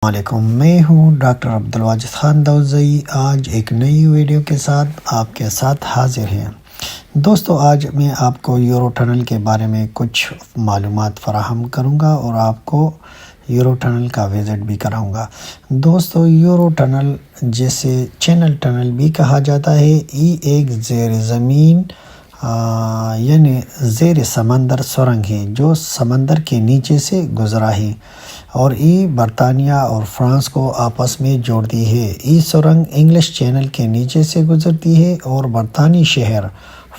السلام علیکم، میں ہوں ڈاکٹر عبدالواجد خان دوزئی۔ آج ایک نئی ویڈیو کے ساتھ آپ کے ساتھ حاضر ہیں۔ دوستو، آج میں آپ کو یورو ٹنل کے بارے میں کچھ معلومات فراہم کروں گا اور آپ کو یورو ٹنل کا وزٹ بھی کراؤں گا۔ دوستو، یورو ٹنل جیسے چینل ٹنل بھی کہا جاتا ہے، یہ ایک زیر زمین یعنی زیر سمندر سرنگ ہے جو سمندر کے نیچے سے گزرا ہے اور یہ برطانیہ اور فرانس کو آپس میں جوڑتی ہے۔ یہ سرنگ انگلش چینل کے نیچے سے گزرتی ہے اور برطانوی شہر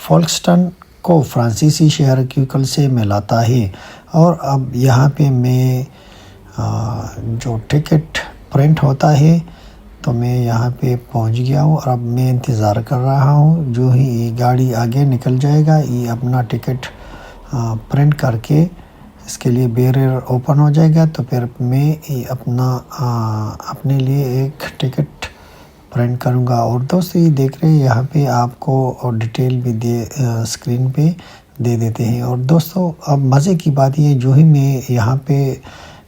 فولکسٹن کو فرانسیسی شہر کیوکل سے ملاتا ہے۔ اور اب یہاں پہ میں جو ٹکٹ پرنٹ ہوتا ہے تو میں یہاں پہ پہنچ گیا ہوں اور اب میں انتظار کر رہا ہوں۔ جو ہی یہ گاڑی آگے نکل جائے گا، یہ اپنا ٹکٹ پرنٹ کر کے اس کے لیے بیریئر اوپن ہو جائے گا تو پھر میں اپنے لیے ایک ٹکٹ پرنٹ کروں گا۔ اور دوستو، یہ دیکھ رہے ہیں یہاں پہ آپ کو ڈیٹیل بھی اسکرین پہ دے دیتے ہیں۔ اور دوستو، اب مزے کی بات یہ، جو ہی میں یہاں پہ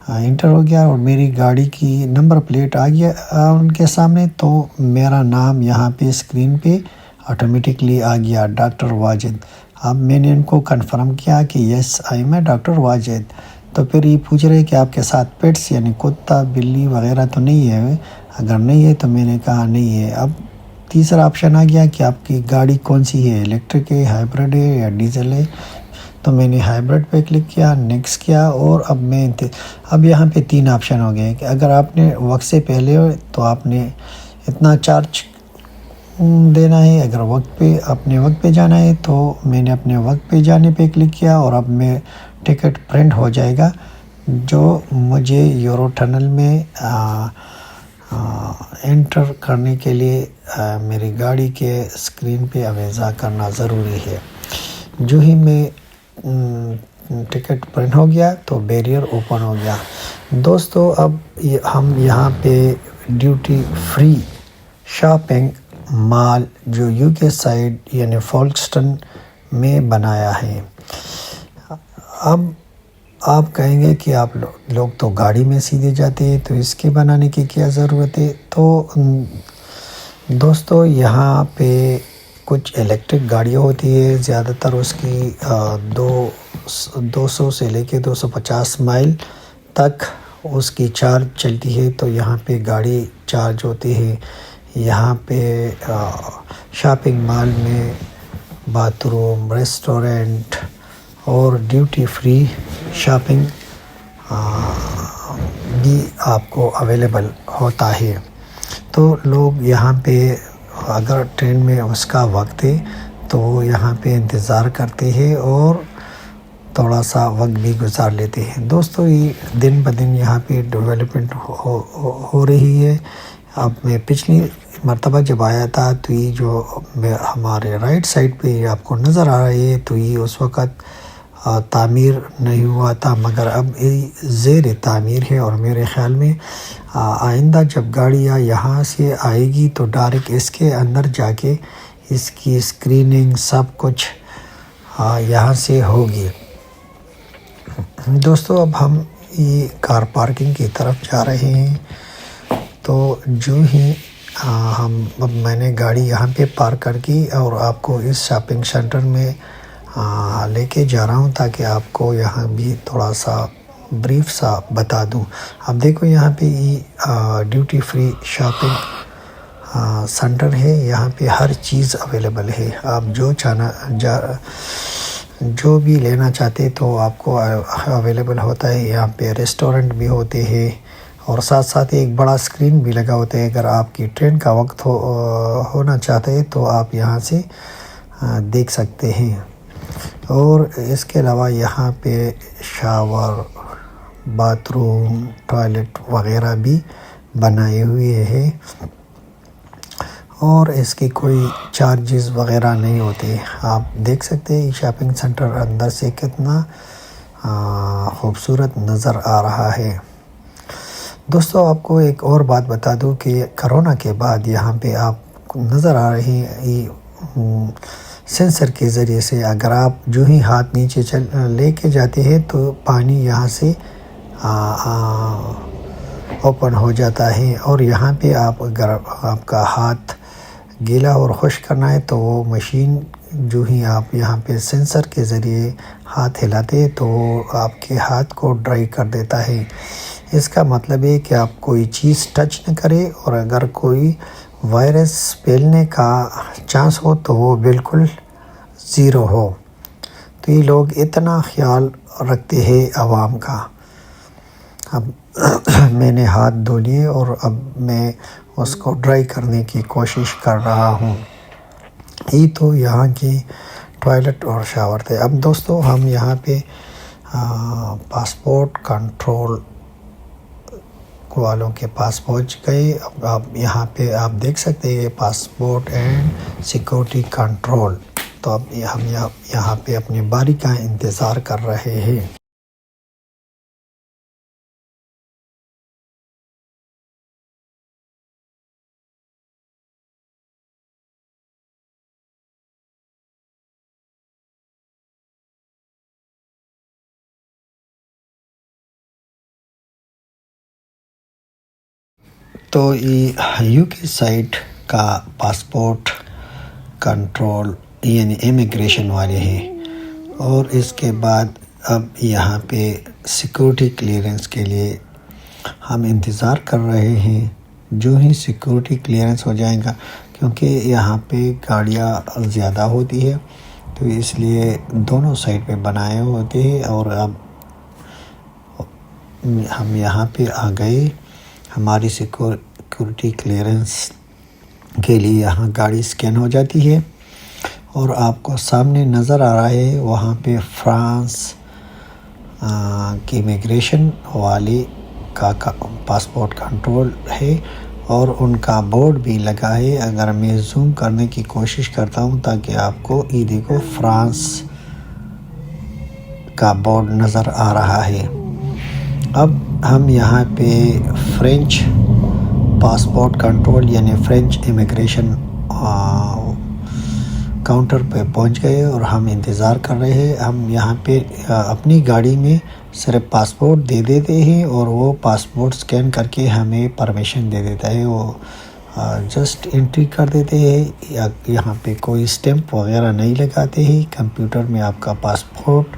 انٹر ہو گیا اور میری گاڑی کی نمبر پلیٹ آ گیا ان کے سامنے، تو میرا نام یہاں پہ اسکرین پہ آٹومیٹکلی آ گیا، ڈاکٹر واجد۔ اب میں نے ان کو کنفرم کیا کہ یس آئی میں ڈاکٹر واجد۔ تو پھر یہ پوچھ رہے کہ آپ کے ساتھ پیٹس یعنی کتا بلی وغیرہ تو نہیں ہے؟ اگر نہیں ہے تو میں نے کہا نہیں ہے۔ اب تیسرا آپشن آ گیا کہ آپ کی گاڑی کون سی ہے، الیکٹرک ہے، ہائبرڈ ہے یا ڈیزل ہے؟ تو میں نے ہائبرڈ پہ کلک کیا، نیکسٹ کیا، اور اب یہاں پہ 3 آپشن ہو گئے کہ اگر آپ نے وقت سے پہلے ہو تو آپ نے اتنا چارج دینا ہے، اگر اپنے وقت پہ جانا ہے تو میں نے اپنے وقت پہ جانے پہ کلک کیا اور اب میں ٹکٹ پرنٹ ہو جائے گا جو مجھے یورو ٹنل میں انٹر کرنے کے لیے میری گاڑی کے اسکرین پہ امضا کرنا ضروری ہے۔ جو ہی میں ٹکٹ پرنٹ ہو گیا تو بیریئر اوپن ہو گیا۔ دوستو، اب ہم یہاں پہ ڈیوٹی فری شاپنگ مال جو یو کے سائڈ یعنی فولکسٹن میں بنایا ہے۔ اب آپ کہیں گے کہ آپ لوگ تو گاڑی میں سیدھے جاتے ہیں تو اس کے بنانے کی کیا ضرورت ہے؟ تو دوستو، یہاں پہ کچھ الیکٹرک گاڑیاں ہوتی ہے، زیادہ تر اس کی 200 سے لے کے 250 مائل تک اس کی چارج چلتی ہے، تو یہاں پہ گاڑی چارج ہوتی ہے۔ یہاں پہ شاپنگ مال میں باتھ روم، ریسٹورنٹ اور ڈیوٹی فری شاپنگ بھی آپ کو اویلیبل ہوتا ہے۔ تو لوگ یہاں پہ اگر ٹرین میں اس کا وقت ہے تو یہاں پہ انتظار کرتے ہیں اور تھوڑا سا وقت بھی گزار لیتے ہیں۔ دوستو، یہ دن بدن یہاں پہ ڈیولپمنٹ ہو رہی ہے۔ اب میں پچھلی مرتبہ جب آیا تھا تو یہ جو ہمارے رائٹ سائڈ پہ آپ کو نظر آ رہی ہے تو یہ اس وقت تعمیر نہیں ہوا تھا، مگر اب یہ زیر تعمیر ہے۔ اور میرے خیال میں آئندہ جب گاڑیاں یہاں سے آئے گی تو ڈائریکٹ اس کے اندر جا کے اس کی اسکریننگ سب کچھ یہاں سے ہوگی۔ دوستو، اب ہم یہ کار پارکنگ کی طرف جا رہے ہیں تو جو ہی میں نے گاڑی یہاں پہ پارک کر کی اور آپ کو اس شاپنگ سینٹر میں لے کے جا رہا ہوں تاکہ آپ کو یہاں بھی تھوڑا سا بریف سا بتا دوں۔ اب دیکھو، یہاں پہ یہ ڈیوٹی فری شاپنگ سینٹر ہے، یہاں پہ ہر چیز اویلیبل ہے۔ آپ جو بھی لینا چاہتے تو آپ کو اویلیبل ہوتا ہے۔ یہاں پہ ریسٹورنٹ بھی ہوتے ہیں اور ساتھ ساتھ ایک بڑا اسکرین بھی لگا ہوتا ہے۔ اگر آپ کی ٹرین کا وقت ہونا چاہتے ہیں تو آپ یہاں سے دیکھ سکتے ہیں۔ اور اس کے علاوہ یہاں پہ شاور، باتھ روم، ٹوائلٹ وغیرہ بھی بنائے ہوئے ہیں اور اس کی کوئی چارجز وغیرہ نہیں ہوتے۔ آپ دیکھ سکتے ہیں شاپنگ سینٹر اندر سے کتنا خوبصورت نظر آ رہا ہے۔ دوستو، آپ کو ایک اور بات بتا دوں کہ کرونا کے بعد یہاں پہ آپ نظر آ رہی سینسر کے ذریعے سے اگر آپ جو ہی ہاتھ نیچے لے کے جاتے ہیں تو پانی یہاں سے اوپن ہو جاتا ہے، اور یہاں پہ اگر آپ کا ہاتھ گیلا اور خشک کرنا ہے تو وہ مشین جو ہی آپ یہاں پہ سینسر کے ذریعے ہاتھ ہلاتے تو وہ آپ کے ہاتھ کو ڈرائی کر دیتا ہے۔ اس کا مطلب ہے کہ آپ کوئی چیز ٹچ نہ کرے، اور اگر کوئی وائرس پھیلنے کا چانس ہو تو وہ بالکل زیرو ہو۔ تو یہ لوگ اتنا خیال رکھتے ہیں عوام کا۔ اب میں نے ہاتھ دھو لیے اور اب میں اس کو ڈرائی کرنے کی کوشش کر رہا ہوں۔ یہ تو یہاں کی ٹوائلٹ اور شاور تھے۔ اب دوستو ہم یہاں پہ پاسپورٹ کنٹرول والوں کے پاس پہنچ گئے۔ اب آپ یہاں پہ آپ دیکھ سکتے ہیں پاسپورٹ اینڈ سیکورٹی کنٹرول۔ تو اب ہم یہاں پہ اپنی باری کا انتظار کر رہے ہیں۔ تو یہ یو کے سائٹ کا پاسپورٹ کنٹرول یعنی امیگریشن والے ہیں، اور اس کے بعد اب یہاں پہ سیکورٹی کلیئرنس کے لیے ہم انتظار کر رہے ہیں۔ جو ہی سیکورٹی کلیئرنس ہو جائے گا، کیونکہ یہاں پہ گاڑیاں زیادہ ہوتی ہے تو اس لیے دونوں سائڈ پہ بنائے ہوتے ہیں، اور اب ہم یہاں پہ آ گئے۔ ہماری سیکورٹی کلیئرنس کے لیے یہاں گاڑی سکین ہو جاتی ہے، اور آپ کو سامنے نظر آ رہا ہے وہاں پہ فرانس کی امیگریشن والے کا پاسپورٹ کنٹرول ہے، اور ان کا بورڈ بھی لگا ہے۔ اگر میں زوم کرنے کی کوشش کرتا ہوں تاکہ آپ کو یہ دیکھو فرانس کا بورڈ نظر آ رہا ہے۔ اب ہم یہاں پہ فرینچ پاسپورٹ کنٹرول یعنی فرینچ امیگریشن کاؤنٹر پہ پہنچ گئے، اور ہم انتظار کر رہے ہیں۔ ہم یہاں پہ اپنی گاڑی میں صرف پاسپورٹ دے دیتے ہیں، اور وہ پاسپورٹ سکین کر کے ہمیں پرمیشن دے دیتا ہے۔ وہ جسٹ انٹری کر دیتے ہیں، یہاں پہ کوئی اسٹیمپ وغیرہ نہیں لگاتے ہیں۔ کمپیوٹر میں آپ کا پاسپورٹ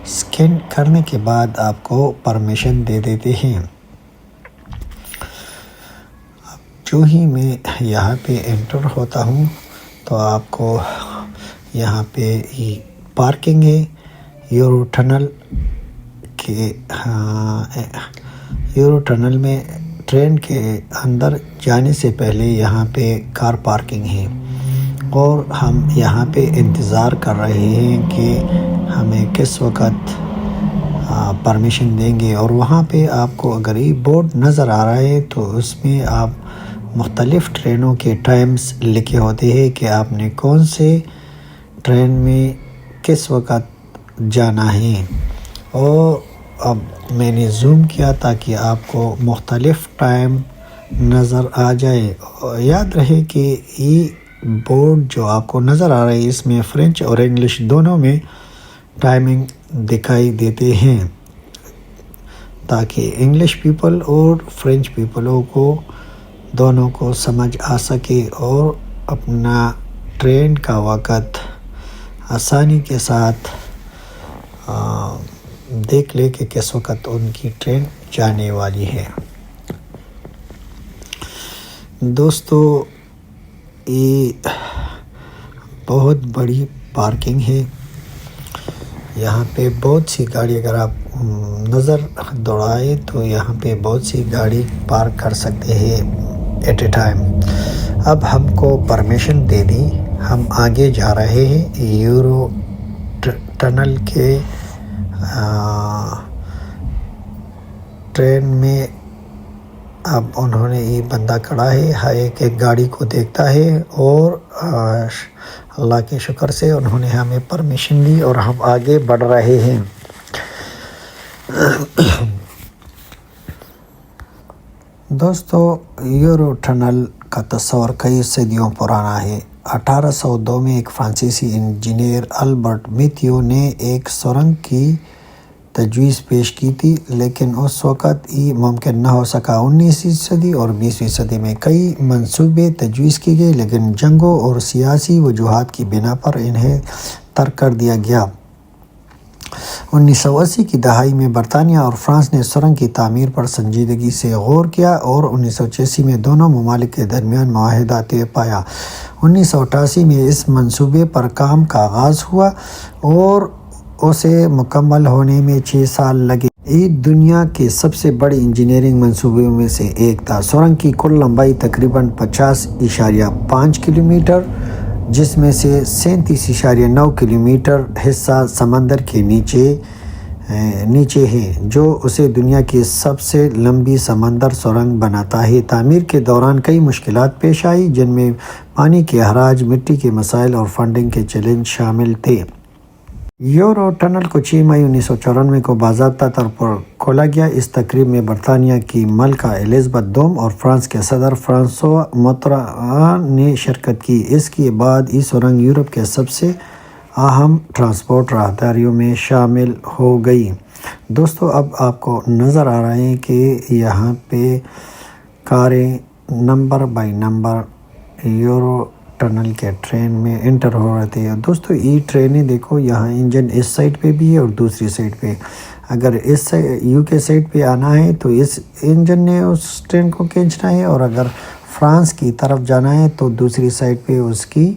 سکین کرنے کے بعد آپ کو پرمیشن دے دیتے ہیں۔ جو ہی میں یہاں پہ انٹر ہوتا ہوں تو آپ کو یہاں پہ پارکنگ ہے یورو ٹنل کے، یورو ٹنل میں ٹرین کے اندر جانے سے پہلے یہاں پہ کار پارکنگ ہے، اور ہم یہاں پہ انتظار کر رہے ہیں کہ ہمیں کس وقت پرمیشن دیں گے۔ اور وہاں پہ آپ کو اگر یہ بورڈ نظر آ رہا ہے تو اس میں آپ مختلف ٹرینوں کے ٹائمز لکھے ہوتے ہیں کہ آپ نے کون سے ٹرین میں کس وقت جانا ہے۔ اور اب میں نے زوم کیا تاکہ آپ کو مختلف ٹائم نظر آ جائے۔ یاد رہے کہ یہ بورڈ جو آپ کو نظر آ رہا ہے اس میں فرینچ اور انگلش دونوں میں ٹائمنگ دکھائی دیتے ہیں، تاکہ انگلش پیپل اور فرینچ پیپلوں کو دونوں کو سمجھ آ سکے، اور اپنا ٹرین کا وقت آسانی کے ساتھ دیکھ لے کہ کس وقت ان کی ٹرین جانے والی ہے۔ دوستو یہ بہت بڑی پارکنگ ہے، یہاں پہ بہت سی گاڑی اگر آپ نظر دوڑائے تو یہاں پہ بہت سی گاڑی پارک کر سکتے ہیں ایٹ اے ٹائم۔ اب ہم کو پرمیشن دے دی، ہم آگے جا رہے ہیں یورو ٹنل کے ٹرین میں۔ اب انہوں نے یہ بندہ کھڑا ہے، ہر ایک گاڑی کو دیکھتا ہے، اور اللہ کے شکر سے انہوں نے ہمیں پرمیشن دی اور ہم آگے بڑھ رہے ہیں۔ دوستو یورو ٹنل کا تصور کئی صدیوں پرانا ہے۔ 1802 میں ایک فرانسیسی انجینئر البرٹ میتھیو نے ایک سرنگ کی تجویز پیش کی تھی، لیکن اس وقت یہ ممکن نہ ہو سکا۔ 19ویں صدی اور 20ویں صدی میں کئی منصوبے تجویز کی گئے، لیکن جنگوں اور سیاسی وجوہات کی بنا پر انہیں ترک کر دیا گیا۔ 1980 کی دہائی میں برطانیہ اور فرانس نے سرنگ کی تعمیر پر سنجیدگی سے غور کیا اور 1986 میں دونوں ممالک کے درمیان معاہدہ طے پایا۔ 1988 میں اس منصوبے پر کام کا آغاز ہوا اور اسے مکمل ہونے میں 6 سال لگے۔ یہ دنیا کے سب سے بڑے انجینئرنگ منصوبوں میں سے ایک تھا۔ سرنگ کی کل لمبائی تقریباً 50.5 کلومیٹر، جس میں سے 37.9 کلومیٹر حصہ سمندر کے نیچے ہے، جو اسے دنیا کی سب سے لمبی سمندر سرنگ بناتا ہے۔ تعمیر کے دوران کئی مشکلات پیش آئیں، جن میں پانی کے اخراج، مٹی کے مسائل اور فنڈنگ کے چیلنج شامل تھے۔ یورو ٹنل کو 6 مئی 1994 کو باضابطہ طور پر کھولا گیا۔ اس تقریب میں برطانیہ کی ملکہ الزبتھ دوم اور فرانس کے صدر فرانسوا متران نے شرکت کی۔ اس کے بعد یہ سرنگ یورپ کے سب سے اہم ٹرانسپورٹ راہداریوں میں شامل ہو گئی۔ دوستو، اب آپ کو نظر آ رہا ہے کہ یہاں پہ کاریں number by number euro tunnel کے ٹرین میں انٹر ہو رہے تھے۔ دوستو، یہ ٹرینیں دیکھو، یہاں انجن اس سائڈ پہ بھی ہے اور دوسری سائڈ پہ۔ اگر اس یو کے سائڈ پہ آنا ہے تو اس انجن نے اس ٹرین کو کھینچنا ہے، اور اگر فرانس کی طرف جانا ہے تو دوسری سائڈ پہ اس کی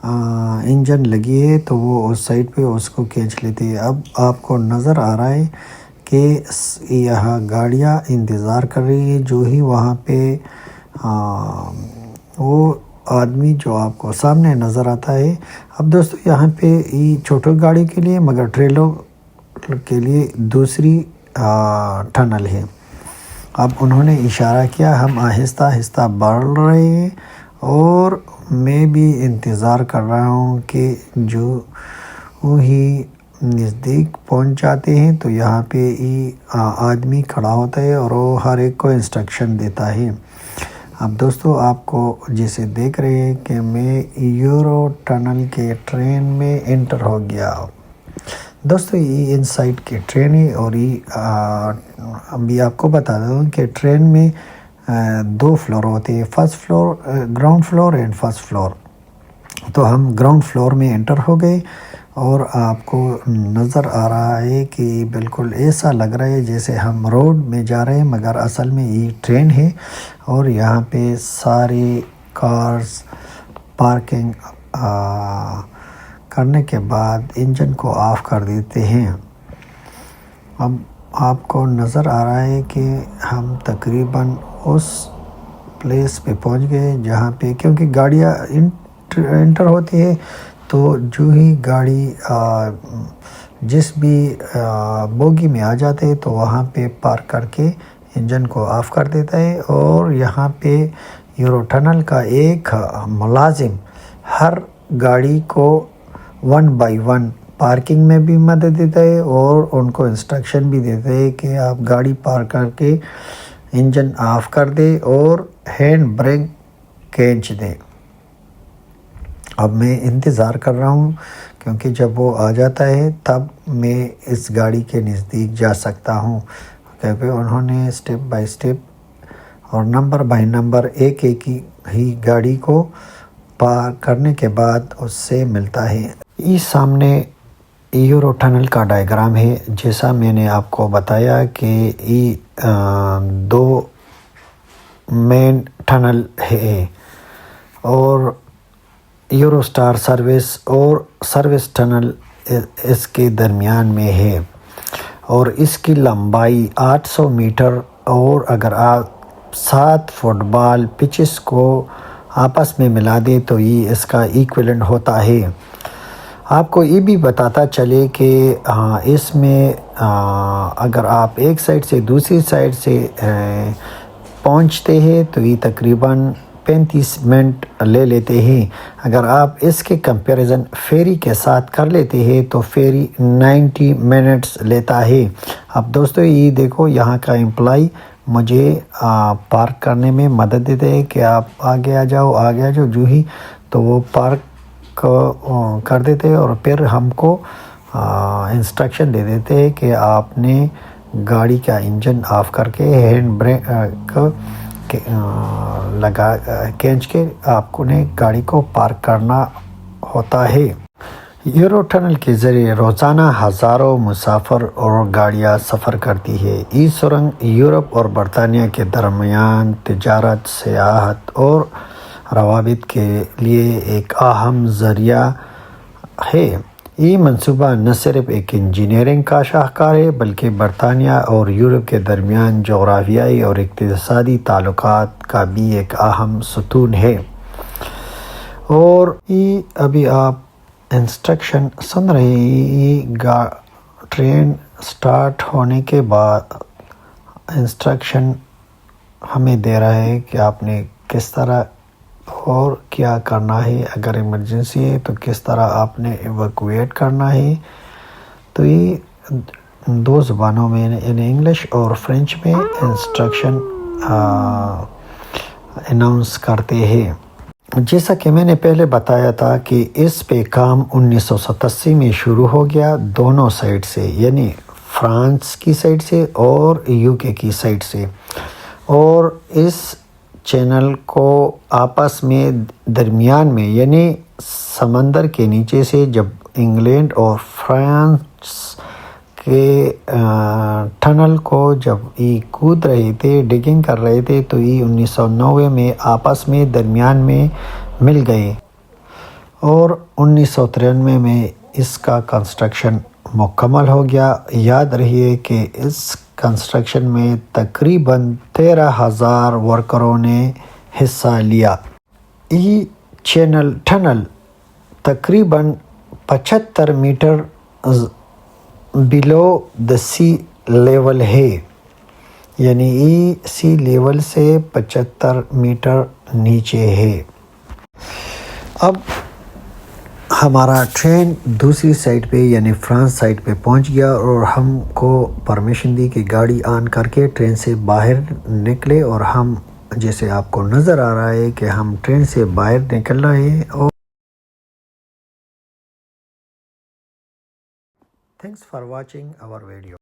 انجن لگی ہے تو وہ اس سائڈ پہ اس کو کھینچ لیتے ہیں۔ اب آپ کو نظر آ رہا ہے کہ یہاں گاڑیاں انتظار کر رہی ہیں، جو ہی وہاں پہ وہ آدمی جو آپ کو سامنے نظر آتا ہے۔ اب دوستو، یہاں پہ یہ چھوٹی گاڑی کے لیے، مگر ٹریلوں کے لیے دوسری ٹنل ہے۔ اب انہوں نے اشارہ کیا، ہم آہستہ آہستہ بڑھ رہے ہیں، اور میں بھی انتظار کر رہا ہوں کہ جو ہی نزدیک پہنچ جاتے ہیں تو یہاں پہ یہ آدمی کھڑا ہوتا ہے اور وہ ہر ایک کو انسٹرکشن دیتا ہے۔ اب دوستو، آپ کو جیسے دیکھ رہے ہیں کہ میں یورو ٹنل کے ٹرین میں انٹر ہو گیا۔ دوستو، یہ ان سائڈ کی ٹرین ہے، اور یہ ابھی آپ کو بتا دوں کہ ٹرین میں 2 فلور ہوتے ہیں، first floor, ground floor and first floor. تو ہم گراؤنڈ فلور میں انٹر ہو گئے، اور آپ کو نظر آ رہا ہے کہ بالکل ایسا لگ رہا ہے جیسے ہم روڈ میں جا رہے ہیں، مگر اصل میں یہ ٹرین ہے۔ اور یہاں پہ ساری کارز پارکنگ کرنے کے بعد انجن کو آف کر دیتے ہیں۔ اب آپ کو نظر آ رہا ہے کہ ہم تقریباً اس پلیس پہ پہنچ گئے جہاں پہ، کیونکہ گاڑیاں انٹر ہوتی ہے تو جو ہی گاڑی جس بھی بوگی میں آ جاتے ہیں تو وہاں پہ پارک کر کے انجن کو آف کر دیتا ہے۔ اور یہاں پہ یورو ٹنل کا ایک ملازم ہر گاڑی کو 1 بائی 1 پارکنگ میں بھی مدد دیتا ہے، اور ان کو انسٹرکشن بھی دیتا ہے کہ آپ گاڑی پارک کر کے انجن آف کر دے اور ہینڈ بریک کھینچ دے۔ اب میں انتظار کر رہا ہوں، کیونکہ جب وہ آ جاتا ہے تب میں اس گاڑی کے نزدیک جا سکتا ہوں، کیونکہ انہوں نے سٹیپ بائی سٹیپ اور نمبر بائی نمبر ایک ہی گاڑی کو پار کرنے کے بعد اس سے ملتا ہے۔ یہ سامنے یورو ٹنل کا ڈائیگرام ہے۔ جیسا میں نے آپ کو بتایا کہ یہ 2 مین ٹنل ہے، اور یورو سٹار سروس اور سروس ٹنل اس کے درمیان میں ہے، اور اس کی لمبائی 800 میٹر، اور اگر آپ 7 فٹ بال پچز کو آپس میں ملا دیں تو یہ اس کا ایکویلنٹ ہوتا ہے۔ آپ کو یہ بھی بتاتا چلے کہ اس میں اگر آپ ایک سائڈ سے دوسری سائڈ سے پہنچتے ہیں تو یہ تقریباً 35 منٹ لے لیتے ہیں۔ اگر آپ اس کے کمپیریزن فیری کے ساتھ کر لیتے ہیں تو فیری 90 منٹس لیتا ہے۔ اب دوستو، یہ دیکھو، یہاں کا امپلائی مجھے پارک کرنے میں مدد دیتے ہیں کہ آپ آگے آ جاؤ جو ہی، تو وہ پارک کر دیتے ہیں، اور پھر ہم کو انسٹرکشن دے دیتے ہیں کہ آپ نے گاڑی کا انجن آف کر کے ہینڈ بریک لگا کھینچ کے آپ کو نے گاڑی کو پارک کرنا ہوتا ہے۔ یورو ٹنل کے ذریعے روزانہ ہزاروں مسافر اور گاڑیاں سفر کرتی ہے۔ یہ سرنگ یورپ اور برطانیہ کے درمیان تجارت، سیاحت اور روابط کے لیے ایک اہم ذریعہ ہے۔ یہ منصوبہ نہ صرف ایک انجینئرنگ کا شاہکار ہے بلکہ برطانیہ اور یورپ کے درمیان جغرافیائی اور اقتصادی تعلقات کا بھی ایک اہم ستون ہے۔ اور یہ ابھی آپ انسٹرکشن سن رہے ہیں، یہ ٹرین سٹارٹ ہونے کے بعد انسٹرکشن ہمیں دے رہا ہے کہ آپ نے کس طرح اور کیا کرنا ہے، اگر ایمرجنسی ہے تو کس طرح آپ نے ایویکویٹ کرنا ہے۔ تو یہ دو زبانوں میں یعنی انگلش اور فرینچ میں انسٹرکشن اناؤنس کرتے ہیں۔ جیسا کہ میں نے پہلے بتایا تھا کہ اس پہ کام 1987 میں شروع ہو گیا، دونوں سائڈ سے، یعنی فرانس کی سائڈ سے اور یو کے کی سائڈ سے، اور اس چینل کو آپس میں درمیان میں یعنی سمندر کے نیچے سے جب انگلینڈ اور فرانس کے ٹنل کو جب یہ کود رہے تھے، ڈگنگ کر رہے تھے، تو یہ 1990 میں آپس میں درمیان میں مل گئے اور 1993 میں اس کا کنسٹرکشن مکمل ہو گیا۔ یاد رہیے کہ اس کنسٹرکشن میں تقریباً 13,000 ورکروں نے حصہ لیا۔ یہ ٹنل تقریباً 75 میٹر بلو دا سی لیول ہے، یعنی یہ سی لیول سے 75 میٹر نیچے ہے۔ اب ہمارا ٹرین دوسری سائڈ پہ یعنی فرانس سائڈ پہ پہنچ گیا اور ہم کو پرمیشن دی کہ گاڑی آن کر کے ٹرین سے باہر نکلے، اور ہم جیسے آپ کو نظر آ رہا ہے کہ ہم ٹرین سے باہر نکل رہے ہیں۔ اور thanks for watching our video.